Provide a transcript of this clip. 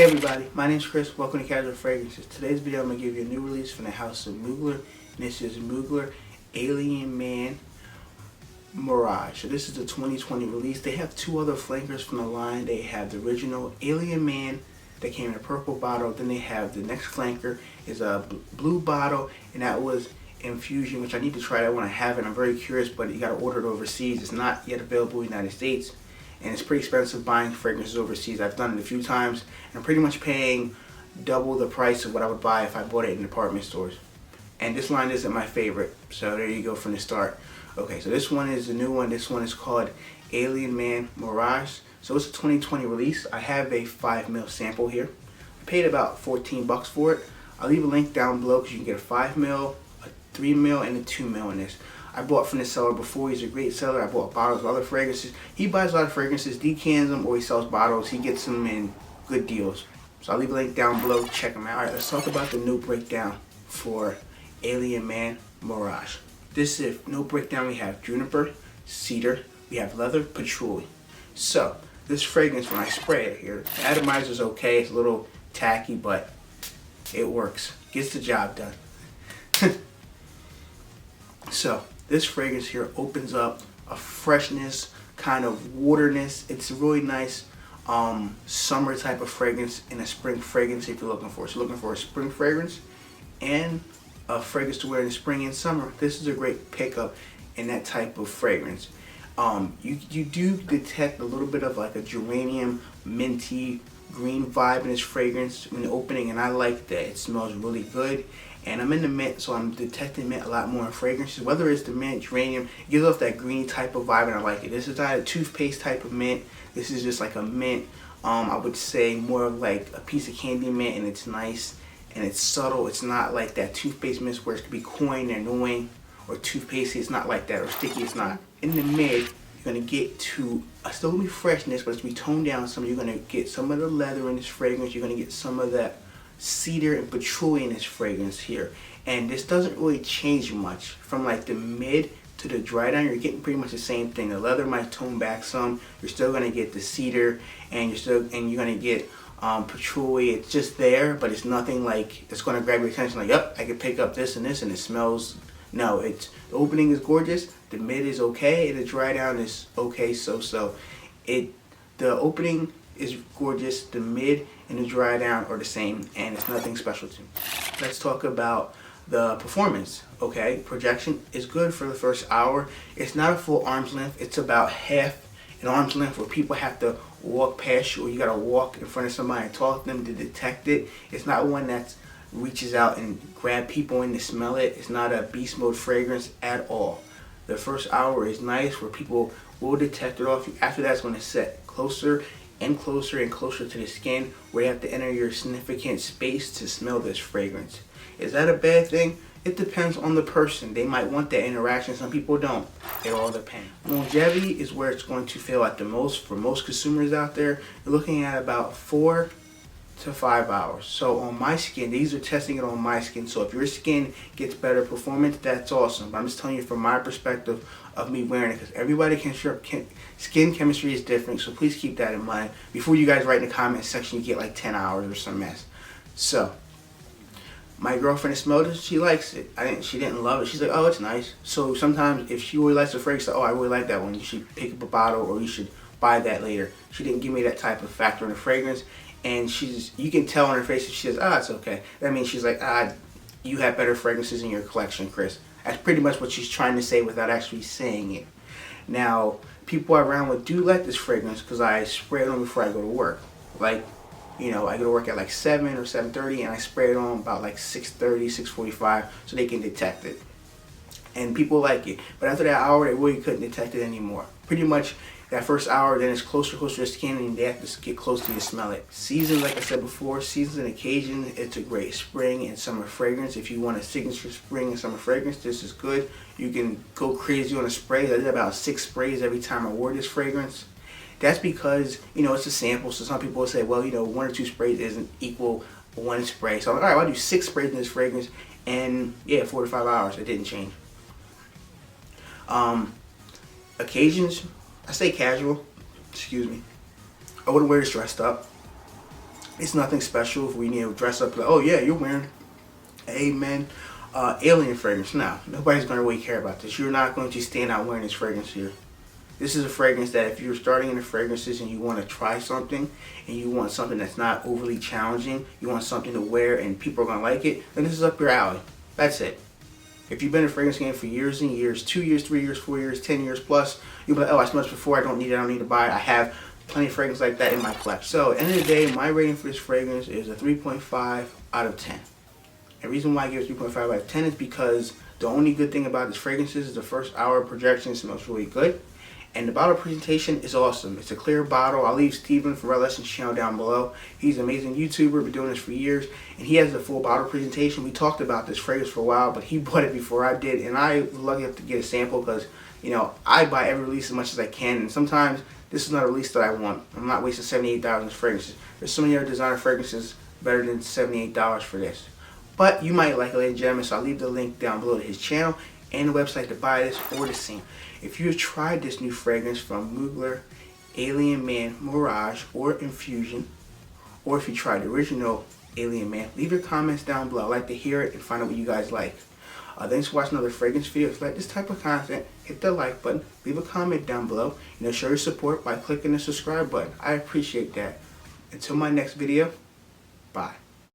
everybody, my name is Chris. Welcome to Casual Fragrances. Today's video I'm going to give you a new release from the house of Mugler. And this is Mugler Man Mirage. So this is the 2020 release. They have two other flankers from the line. They have the original Alien Man that came in a purple bottle. Then they have the next flanker is a blue bottle, and that was Infusion, which I need to try that one. I haven't. I'm very curious, but you got to order it overseas. It's not yet available in the United States. And it's pretty expensive buying fragrances overseas. I've done it a few times. I'm pretty much paying double the price of what I would buy if I bought it in department stores. And this line isn't my favorite, so there you go from the start. Okay, so this one is the new one. This one is called Alien Man Mirage. So it's a 2020 release. I have a 5 ml sample here. I paid about 14 bucks for it. I'll leave a link down below because you can get a 5 ml, a 3 ml, and a 2 ml in this. I bought from this seller before. He's a great seller. I bought bottles of other fragrances. He buys a lot of fragrances, decans them, or he sells bottles. He gets them in good deals. So I'll leave a link down below. Check them out. All right, let's talk about the note breakdown for Alien Man Mirage. This is note breakdown. We have juniper, cedar, we have leather, patchouli. So this fragrance, when I spray it here, the atomizer is okay. It's a little tacky, but it works. Gets the job done. So this fragrance here opens up a freshness, kind of waterness. It's a really nice summer type of fragrance and a spring fragrance if you're looking for it. So looking for a spring fragrance and a fragrance to wear in the spring and summer. This is a great pickup in that type of fragrance. You do detect a little bit of like a geranium, minty, green vibe in this fragrance in the opening, and I like that. It smells really good. And I'm in the mint, so I'm detecting mint a lot more in fragrances. Whether it's the mint, geranium, it gives off that green type of vibe, and I like it. This is not a toothpaste type of mint. This is just like a mint. I would say more of like a piece of candy mint, and it's nice and it's subtle. It's not like that toothpaste mint where it could be cloying and annoying, or toothpastey. It's not like that, or sticky. It's not. In the mid, you're gonna get to still gonna be freshness, but it's gonna be toned down some. You're gonna get some of the leather in this fragrance. You're gonna get some of that cedar and patchouli in this fragrance here, and this doesn't really change much from like the mid to the dry down. You're getting pretty much the same thing. The leather might tone back some. You're still gonna get the cedar, and you're gonna get patchouli. It's just there, but it's nothing like it's gonna grab your attention. Like, yep, I can pick up this and this, and it smells. No, it's the opening is gorgeous. The mid is okay, and the dry down is okay. The opening is gorgeous. The mid and the dry down are the same, and it's nothing special to me. Let's talk about the performance. Okay, projection is good for the first hour. It's not a full arm's length. It's about half an arm's length where people have to walk past you, or you gotta walk in front of somebody and talk to them to detect it. It's not one that reaches out and grab people in to smell it. It's not a beast mode fragrance at all. The first hour is nice where people will detect it off you. After that's when it's set closer and closer and closer to the skin, where you have to enter your significant space to smell this fragrance. Is that a bad thing? It depends on the person. They might want that interaction. Some people don't. It all depends. Longevity is where it's going to feel at the most for most consumers out there. You're looking at about 4 to 5 hours. So on my skin, these are testing it on my skin. So if your skin gets better performance, that's awesome. But I'm just telling you from my perspective of me wearing it, because everybody skin chemistry is different. So please keep that in mind before you guys write in the comment section you get like 10 hours or some mess. So my girlfriend smelled it. She likes it. She didn't love it. She's like, oh, it's nice. So sometimes if she really likes the fragrance, oh, I really like that one, you should pick up a bottle, or you should buy that later. She didn't give me that type of factor in the fragrance. And you can tell on her face if she says, it's okay. That means she's like, you have better fragrances in your collection, Chris. That's pretty much what she's trying to say without actually saying it. Now, people I around with do like this fragrance because I spray it on before I go to work. Like, I go to work at like 7 or 7:30, and I spray it on about like 6:30, 6:45, so they can detect it. And people like it. But after that hour, they really couldn't detect it anymore. Pretty much that first hour, then it's closer to the skin, and they have to get close to you to smell it. Seasons, like I said before, seasons and occasion, it's a great spring and summer fragrance. If you want a signature spring and summer fragrance, this is good. You can go crazy on a spray. I did about 6 sprays every time I wore this fragrance. That's because, it's a sample, so some people will say, well, 1 or 2 sprays isn't equal 1 spray. So I'm like, all right, well, I'll do 6 sprays in this fragrance, and yeah, 4 to 5 hours. It didn't change. Occasions, I say casual, excuse me. I wouldn't wear this dressed up. It's nothing special if we need to dress up like, oh yeah, you're wearing Amen alien fragrance. No, nobody's going to really care about this. You're not going to stand out wearing this fragrance here. This is a fragrance that if you're starting in the fragrances and you want to try something and you want something that's not overly challenging, you want something to wear and people are going to like it, then this is up your alley. That's it. If you've been in the fragrance game for years and years, 2 years, 3 years, 4 years, 10 years plus, you'll be like, oh, I smelled this before, I don't need it, I don't need to buy it. I have plenty of fragrance like that in my collection. So at the end of the day, my rating for this fragrance is a 3.5 out of 10. The reason why I give it 3.5 out of 10 is because the only good thing about this fragrance is the first hour of projection smells really good. And the bottle presentation is awesome. It's a clear bottle. I'll leave Steven from Red Lessons channel down below. He's an amazing YouTuber, been doing this for years, and he has the full bottle presentation. We talked about this fragrance for a while, but he bought it before I did, and I was lucky enough to get a sample because, you know, I buy every release as much as I can, and sometimes this is not a release that I want. I'm not wasting $78 on fragrances. There's so many other designer fragrances better than $78 for this. But you might like it, ladies and gentlemen, so I'll leave the link down below to his channel and the website to buy this or to see. If you have tried this new fragrance from Mugler, Alien Man Mirage, or Infusion, or if you tried the original Alien Man, leave your comments down below. I'd like to hear it and find out what you guys like. Thanks for watching another fragrance video. If you like this type of content, hit the like button, leave a comment down below. You know, show your support by clicking the subscribe button. I appreciate that. Until my next video, bye.